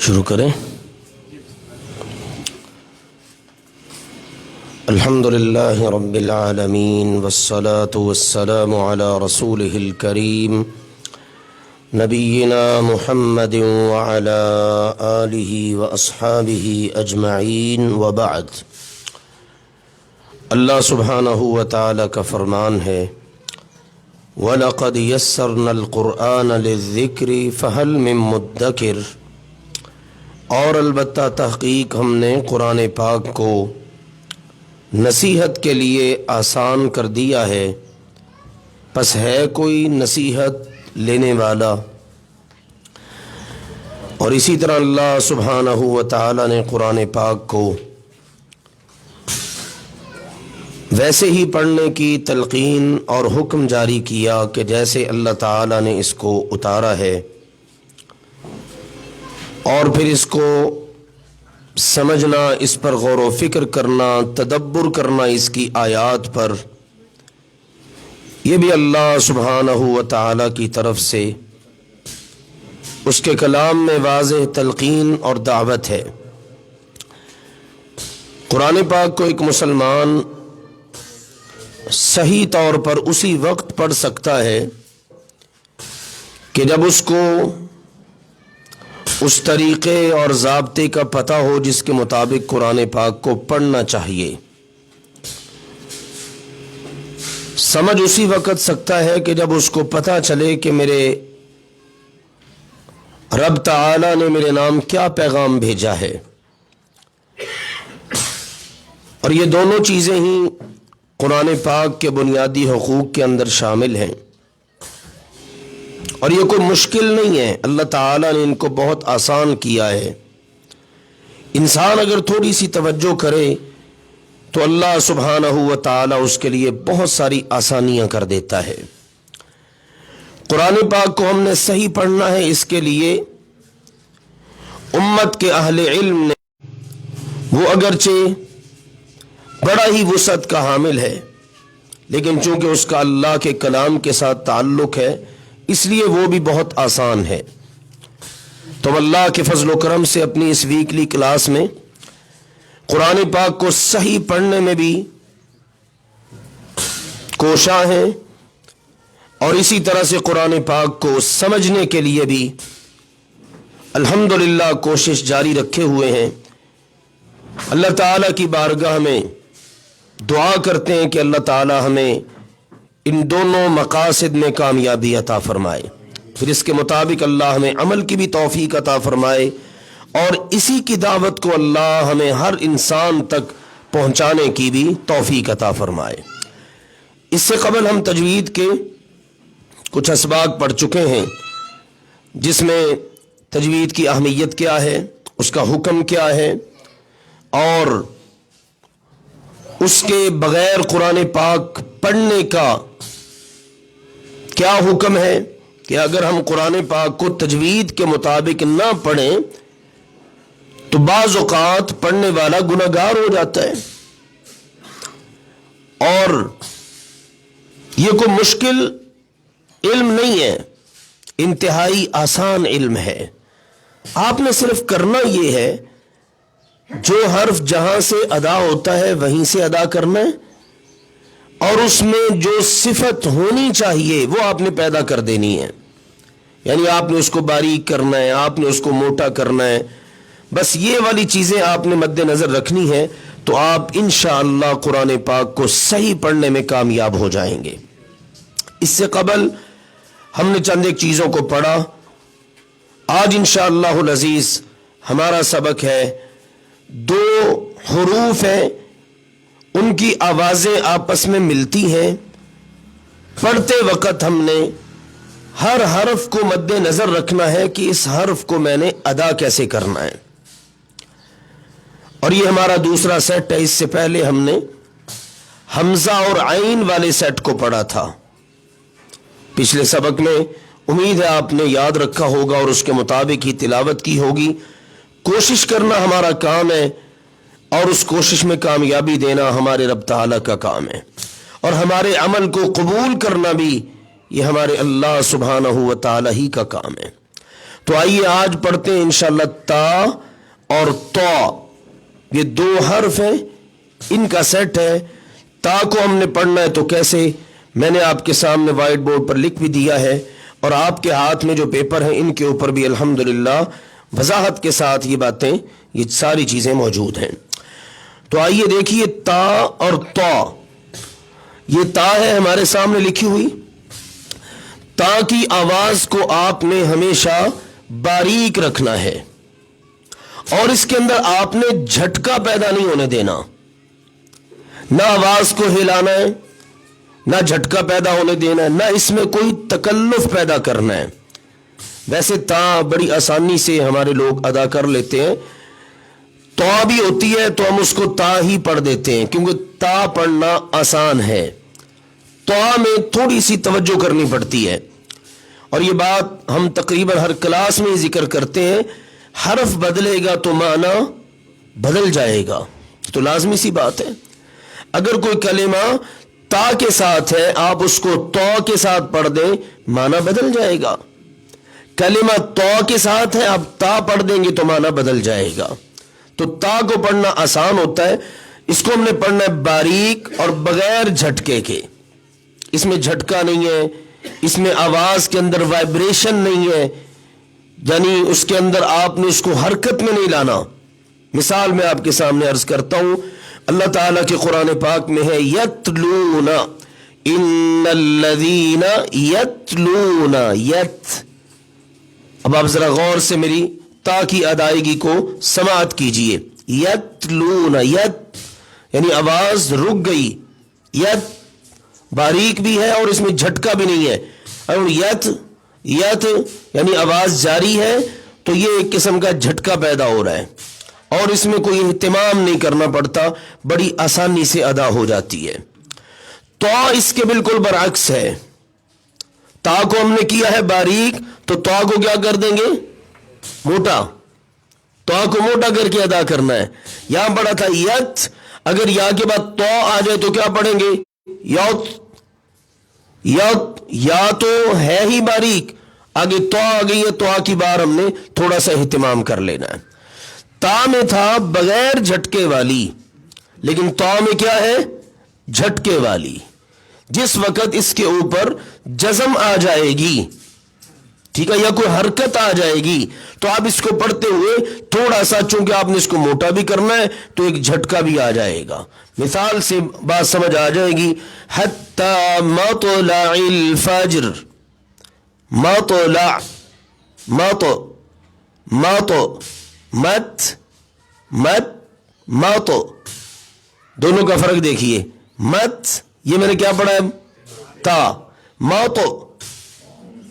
شروع کریں۔ الحمد للہ رب العالمین والصلاة والسلام علی رسولہ الکریم نبینا محمد وعلی آلہ واصحابہ اجمعین وبعد۔ اللہ سبحانہ وتعالی کا فرمان ہے وَلَقَدْ يَسَّرْنَا الْقُرْآنَ لِلذِّكْرِ فَهَلْ مِن مُدَّكِرٍ، اور البتہ تحقیق ہم نے قرآن پاک کو نصیحت کے لیے آسان کر دیا ہے، پس ہے کوئی نصیحت لینے والا۔ اور اسی طرح اللہ سبحانہ و تعالی نے قرآن پاک کو ویسے ہی پڑھنے کی تلقین اور حکم جاری کیا کہ جیسے اللہ تعالی نے اس کو اتارا ہے، اور پھر اس کو سمجھنا، اس پر غور و فکر کرنا، تدبر کرنا اس کی آیات پر، یہ بھی اللہ سبحانہ و تعالی کی طرف سے اس کے کلام میں واضح تلقین اور دعوت ہے۔ قرآن پاک کو ایک مسلمان صحیح طور پر اسی وقت پڑھ سکتا ہے کہ جب اس کو اس طریقے اور ضابطے کا پتہ ہو جس کے مطابق قرآن پاک کو پڑھنا چاہیے۔ سمجھ اسی وقت سکتا ہے کہ جب اس کو پتہ چلے کہ میرے رب تعالی نے میرے نام کیا پیغام بھیجا ہے۔ اور یہ دونوں چیزیں ہی قرآن پاک کے بنیادی حقوق کے اندر شامل ہیں، اور یہ کوئی مشکل نہیں ہے، اللہ تعالیٰ نے ان کو بہت آسان کیا ہے۔ انسان اگر تھوڑی سی توجہ کرے تو اللہ سبحانہ و تعالیٰ اس کے لیے بہت ساری آسانیاں کر دیتا ہے۔ قرآن پاک کو ہم نے صحیح پڑھنا ہے، اس کے لیے امت کے اہل علم نے، وہ اگرچہ بڑا ہی وسعت کا حامل ہے، لیکن چونکہ اس کا اللہ کے کلام کے ساتھ تعلق ہے، اس لیے وہ بھی بہت آسان ہے۔ تو اللہ کے فضل و کرم سے اپنی اس ویکلی کلاس میں قرآن پاک کو صحیح پڑھنے میں بھی کوشاں ہیں، اور اسی طرح سے قرآن پاک کو سمجھنے کے لیے بھی الحمدللہ کوشش جاری رکھے ہوئے ہیں۔ اللہ تعالیٰ کی بارگاہ میں دعا کرتے ہیں کہ اللہ تعالیٰ ہمیں ان دونوں مقاصد میں کامیابی عطا فرمائے، پھر اس کے مطابق اللہ ہمیں عمل کی بھی توفیق عطا فرمائے، اور اسی کی دعوت کو اللہ ہمیں ہر انسان تک پہنچانے کی بھی توفیق عطا فرمائے۔ اس سے قبل ہم تجوید کے کچھ اسباق پڑھ چکے ہیں، جس میں تجوید کی اہمیت کیا ہے، اس کا حکم کیا ہے، اور اس کے بغیر قرآن پاک پڑھنے کا کیا حکم ہے کہ اگر ہم قرآن پاک کو تجوید کے مطابق نہ پڑھیں تو بعض اوقات پڑھنے والا گناہگار ہو جاتا ہے۔ اور یہ کوئی مشکل علم نہیں ہے، انتہائی آسان علم ہے۔ آپ نے صرف کرنا یہ ہے، جو حرف جہاں سے ادا ہوتا ہے وہیں سے ادا کرنا ہے، اور اس میں جو صفت ہونی چاہیے وہ آپ نے پیدا کر دینی ہے۔ یعنی آپ نے اس کو باریک کرنا ہے، آپ نے اس کو موٹا کرنا ہے، بس یہ والی چیزیں آپ نے مد نظر رکھنی ہے، تو آپ انشاءاللہ قرآن پاک کو صحیح پڑھنے میں کامیاب ہو جائیں گے۔ اس سے قبل ہم نے چند ایک چیزوں کو پڑھا۔ آج انشاءاللہ العزیز ہمارا سبق ہے، دو حروف ہیں، ان کی آوازیں آپس میں ملتی ہیں، پڑھتے وقت ہم نے ہر حرف کو مد نظر رکھنا ہے کہ اس حرف کو میں نے ادا کیسے کرنا ہے۔ اور یہ ہمارا دوسرا سیٹ ہے۔ اس سے پہلے ہم نے حمزہ اور عین والے سیٹ کو پڑھا تھا پچھلے سبق میں. امید ہے آپ نے یاد رکھا ہوگا اور اس کے مطابق ہی تلاوت کی ہوگی. کوشش کرنا ہمارا کام ہے اور اس کوشش میں کامیابی دینا ہمارے رب تعالیٰ کا کام ہے, اور ہمارے عمل کو قبول کرنا بھی یہ ہمارے اللہ سبحانہ و تعالیٰ ہی کا کام ہے. تو آئیے آج پڑھتے ہیں انشاءاللہ تا اور طا. یہ دو حرف ہیں, ان کا سیٹ ہے. تا کو ہم نے پڑھنا ہے تو کیسے, میں نے آپ کے سامنے وائٹ بورڈ پر لکھ بھی دیا ہے, اور آپ کے ہاتھ میں جو پیپر ہیں ان کے اوپر بھی الحمدللہ وضاحت کے ساتھ یہ باتیں, یہ ساری چیزیں موجود ہیں. تو آئیے دیکھیے تا اور طا. یہ تا ہے ہمارے سامنے لکھی ہوئی. تا کی آواز کو آپ نے ہمیشہ باریک رکھنا ہے, اور اس کے اندر آپ نے جھٹکا پیدا نہیں ہونے دینا. نہ آواز کو ہلانا ہے, نہ جھٹکا پیدا ہونے دینا ہے, نہ اس میں کوئی تکلف پیدا کرنا ہے. ویسے تا بڑی آسانی سے ہمارے لوگ ادا کر لیتے ہیں. تا بھی ہوتی ہے تو ہم اس کو تا ہی پڑھ دیتے ہیں کیونکہ تا پڑھنا آسان ہے. تا میں تھوڑی سی توجہ کرنی پڑتی ہے, اور یہ بات ہم تقریباً ہر کلاس میں ذکر کرتے ہیں. حرف بدلے گا تو معنی بدل جائے گا, تو لازمی سی بات ہے. اگر کوئی کلمہ تا کے ساتھ ہے آپ اس کو تو کے ساتھ پڑھ دیں, معنی بدل جائے گا. کلمہ تو کے ساتھ ہے آپ تا پڑھ دیں گے تو معنی بدل جائے گا. تو تا کو پڑھنا آسان ہوتا ہے. اس کو ہم نے پڑھنا ہے باریک اور بغیر جھٹکے کے. اس میں جھٹکا نہیں ہے, اس میں آواز کے اندر وائبریشن نہیں ہے, یعنی اس کے اندر آپ نے اس کو حرکت میں نہیں لانا. مثال میں آپ کے سامنے عرض کرتا ہوں, اللہ تعالیٰ کے قرآن پاک میں ہے یتلون, ان الذین یتلون, یت. اب آپ ذرا غور سے میری تا کی ادائیگی کو سماعت کیجئے. یتلون, یت یعنی آواز رک گئی. یت باریک بھی ہے اور اس میں جھٹکا بھی نہیں ہے. اور یت یت یعنی آواز جاری ہے تو یہ ایک قسم کا جھٹکا پیدا ہو رہا ہے, اور اس میں کوئی اہتمام نہیں کرنا پڑتا, بڑی آسانی سے ادا ہو جاتی ہے. تو اس کے بالکل برعکس ہے. تا کو ہم نے کیا ہے باریک, تو تا کو کیا کر دیں گے, موٹا. تا کو موٹا کر کے ادا کرنا ہے. یہاں پڑھا تھا یت, اگر یا کے بعد تو آ جائے تو کیا پڑھیں گے, یوت. یوت یا تو ہے ہی باریک, آگے تو آ گئی ہے, تو آ کی بار ہم نے تھوڑا سا اہتمام کر لینا ہے. تا میں تھا بغیر جھٹکے والی, لیکن تا میں کیا ہے, جھٹکے والی. جس وقت اس کے اوپر جزم آ جائے گی, ٹھیک ہے, یا کوئی حرکت آ جائے گی, تو آپ اس کو پڑھتے ہوئے تھوڑا سا, چونکہ آپ نے اس کو موٹا بھی کرنا ہے تو ایک جھٹکا بھی آ جائے گا. مثال سے بات سمجھ آ جائے گی. حتی مطلع الفجر, مطلع, مطو, مطو, مت, مت, مطو, دونوں کا فرق دیکھیے. مت یہ میں نے کیا پڑھا ہے, تا. مطو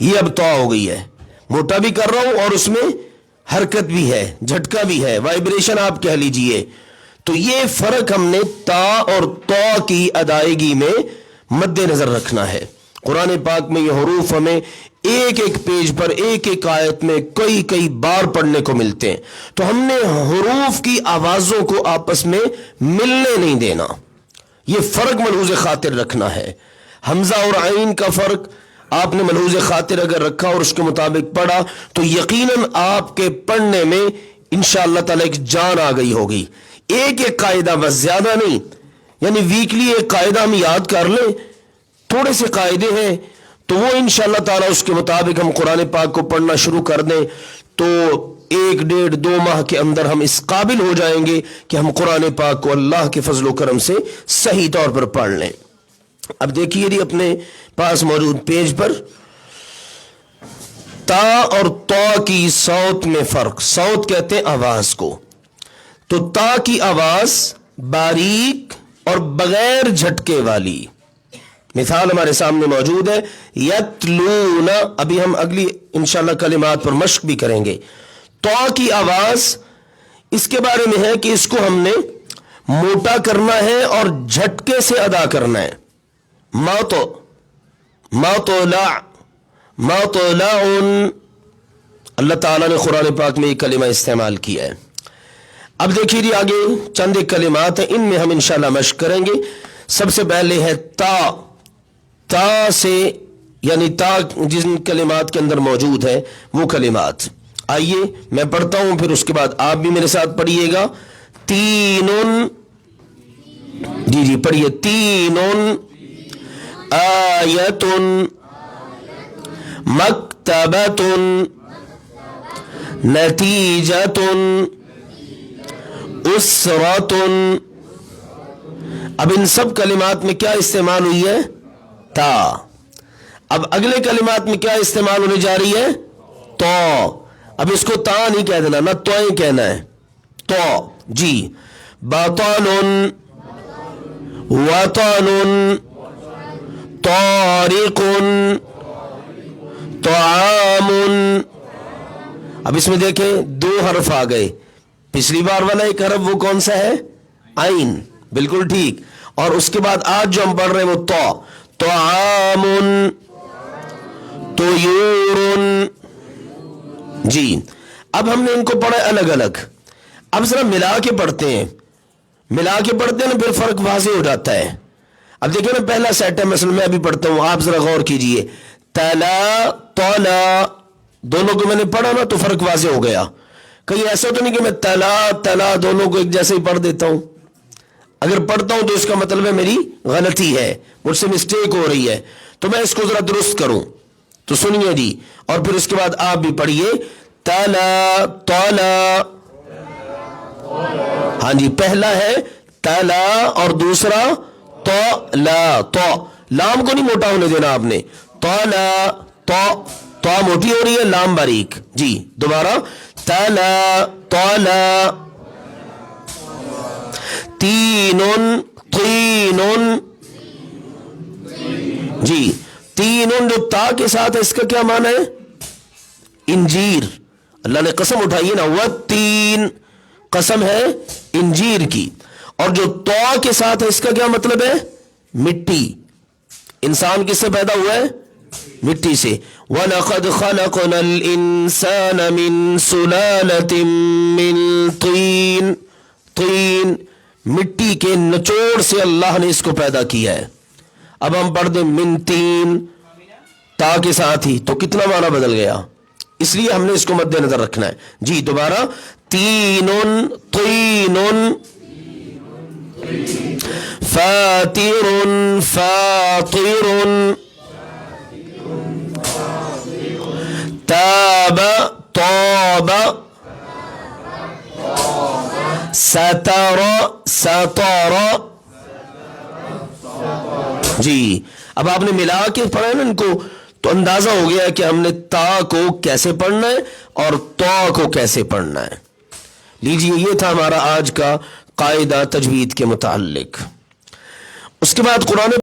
یہ اب تو ہو گئی ہے, موٹا بھی کر رہا ہوں اور اس میں حرکت بھی ہے, جھٹکا بھی ہے, وائبریشن آپ کہہ لیجئے. تو یہ فرق ہم نے تا اور تو کی ادائیگی میں مد نظر رکھنا ہے. قرآن پاک میں یہ حروف ہمیں ایک ایک پیج پر ایک ایک آیت میں کئی کئی بار پڑھنے کو ملتے ہیں, تو ہم نے حروف کی آوازوں کو آپس میں ملنے نہیں دینا. یہ فرق ملحوظ خاطر رکھنا ہے. حمزہ اور عین کا فرق آپ نے ملحوظ خاطر اگر رکھا اور اس کے مطابق پڑھا تو یقیناً آپ کے پڑھنے میں انشاءاللہ تعالی ایک جان آ گئی ہوگی. ایک ایک قاعدہ بس, زیادہ نہیں, یعنی ویکلی ایک قاعدہ ہم یاد کر لیں, تھوڑے سے قاعدے ہیں تو وہ انشاءاللہ تعالی اس کے مطابق ہم قرآن پاک کو پڑھنا شروع کر دیں تو 1-1.5-2 ماہ کے اندر ہم اس قابل ہو جائیں گے کہ ہم قرآن پاک کو اللہ کے فضل و کرم سے صحیح طور پر پڑھ لیں. اب دیکھیے جی اپنے پاس موجود پیج پر تا اور تو کی صوت میں فرق. صوت کہتے ہیں آواز کو. تو تا کی آواز باریک اور بغیر جھٹکے والی. مثال ہمارے سامنے موجود ہے یتلون, ابھی ہم اگلی انشاءاللہ کلمات پر مشق بھی کریں گے. تو کی آواز اس کے بارے میں ہے کہ اس کو ہم نے موٹا کرنا ہے اور جھٹکے سے ادا کرنا ہے. مطلع اللہ تعالیٰ نے قرآن پاک میں یہ کلمہ استعمال کیا ہے. اب دیکھیے جی آگے چند ایک کلمات ہیں، ان میں ہم انشاءاللہ مشق کریں گے. سب سے پہلے ہے تا سے، یعنی تا جن کلمات کے اندر موجود ہے وہ کلمات. آئیے میں پڑھتا ہوں، پھر اس کے بعد آپ بھی میرے ساتھ پڑھیے گا. تینن، جی پڑھیے. تینن آیتن مکتبتن نتیجتن اسرتن. اب ان سب کلمات میں کیا استعمال ہوئی ہے؟ تا. اب اگلے کلمات میں کیا استعمال ہونے جا رہی ہے؟ تو. اب اس کو تا نہیں کہہ دینا، نہ توئیں کہنا ہے، تو. جی. بطن وطن طارق طعام. اب اس میں دیکھیں دو حرف آ گئے. پچھلی بار والا ایک حرف وہ کون سا ہے؟ عین. بالکل ٹھیک. اور اس کے بعد آج جو ہم پڑھ رہے ہیں وہ تو. طعام طیور. جی. اب ہم نے ان کو پڑھا الگ الگ. اب ذرا ملا کے پڑھتے ہیں، ملا کے پڑھتے ہیں نا پھر فرق واضح ہو جاتا ہے. اب دیکھیں نا پہلا سیٹ ہے، مثلا میں ابھی پڑھتا ہوں، آپ ذرا غور کیجئے. تلا تولا دونوں کو میں نے پڑھا نا تو فرق واضح ہو گیا. کہیں ایسا تو نہیں کہ میں تلا دونوں کو ایک جیسے ہی پڑھ دیتا ہوں. اگر پڑھتا ہوں تو اس کا مطلب ہے میری غلطی ہے، مجھ سے مسٹیک ہو رہی ہے، تو میں اس کو ذرا درست کروں. تو سنیے جی، اور پھر اس کے بعد آپ بھی پڑھیے. تلا تولا. ہاں جی، پہلا ہے تلا اور دوسرا تو لا. تو لام کو نہیں موٹا ہونے دینا آپ نے. تولا تو موٹی ہو رہی ہے، لام باریک. جی دوبارہ. تلا تولا. تینن تینن. جی تینن جو تا کے ساتھ ہے اس کا کیا معنی ہے؟ انجیر. اللہ نے قسم اٹھائی ہے نا، والتین، قسم ہے انجیر کی. اور جو تو کے ساتھ ہے اس کا کیا مطلب ہے؟ مٹی. انسان کس سے پیدا ہوا ہے؟ مٹی سے. وَلَقَدْ خَلَقْنَا الْإِنسَانَ مِنْ سُلَالَةٍ مِّنْ طِينٍ. طین مٹی کے نچوڑ سے اللہ نے اس کو پیدا کیا ہے. اب ہم پڑھ دیں من تین تا کے ساتھ ہی تو کتنا معنی بدل گیا، اس لیے ہم نے اس کو مد نظر رکھنا ہے. جی دوبارہ. تینن طینن فاتر فاطر تاب طاب ستر سطر. جی اب آپ نے ملا کے پڑھا ہے نا ان کو تو اندازہ ہو گیا کہ ہم نے تا کو کیسے پڑھنا ہے اور تو کو کیسے پڑھنا ہے. لیجیے یہ تھا ہمارا آج کا قاعدہ تجوید کے متعلق. اس کے بعد قرآن